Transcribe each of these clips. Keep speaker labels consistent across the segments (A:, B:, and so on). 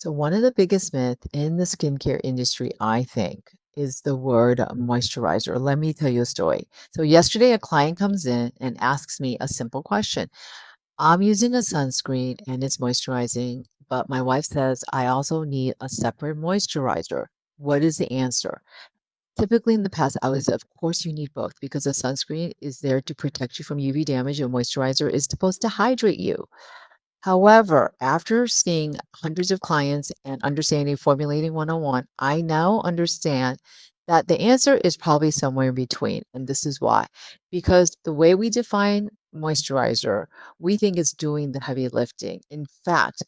A: So one of the biggest myths in the skincare industry, I think, is the word moisturizer. Let me tell you a story. So yesterday, a client comes in and asks me a simple question. I'm using a sunscreen and it's moisturizing, but my wife says I also need a separate moisturizer. What is the answer? Typically in the past, I was, of course, you need both because a sunscreen is there to protect you from UV damage and moisturizer is supposed to hydrate you. However, after seeing hundreds of clients and understanding formulating 101, I now understand that the answer is probably somewhere in between. And this is why. Because the way we define moisturizer, we think it's doing the heavy lifting. In fact,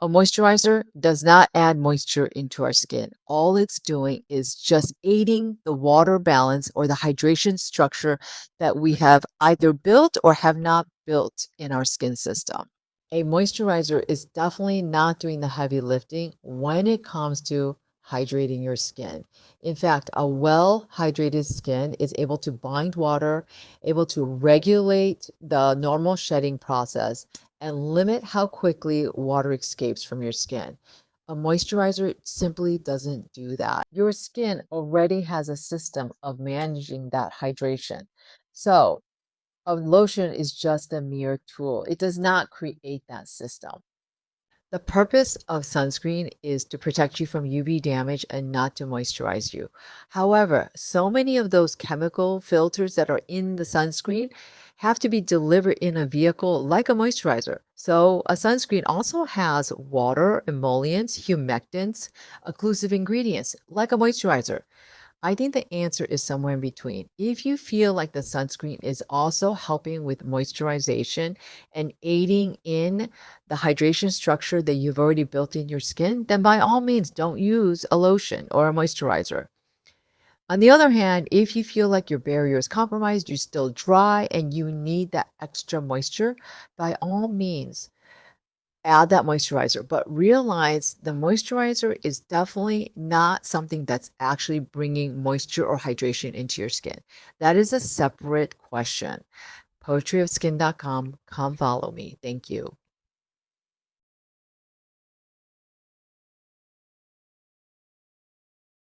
A: a moisturizer does not add moisture into our skin. All it's doing is just aiding the water balance or the hydration structure that we have either built or have not built in our skin system. A moisturizer is definitely not doing the heavy lifting when it comes to hydrating your skin. In fact, a well hydrated skin is able to bind water, able to regulate the normal shedding process, and limit how quickly water escapes from your skin. A moisturizer simply doesn't do that. Your skin already has a system of managing that hydration. So, a lotion is just a mere tool. It does not create that system. The purpose of sunscreen is to protect you from UV damage and not to moisturize you. However, so many of those chemical filters that are in the sunscreen have to be delivered in a vehicle like a moisturizer. So, a sunscreen also has water, emollients, humectants, occlusive ingredients like a moisturizer. I think the answer is somewhere in between. If you feel like the sunscreen is also helping with moisturization and aiding in the hydration structure that you've already built in your skin, then by all means, don't use a lotion or a moisturizer. On the other hand, if you feel like your barrier is compromised, you're still dry, and you need that extra moisture, by all means, add that moisturizer, but realize the moisturizer is definitely not something that's actually bringing moisture or hydration into your skin. That is a separate question. Poetryofskin.com. Come follow me. Thank you.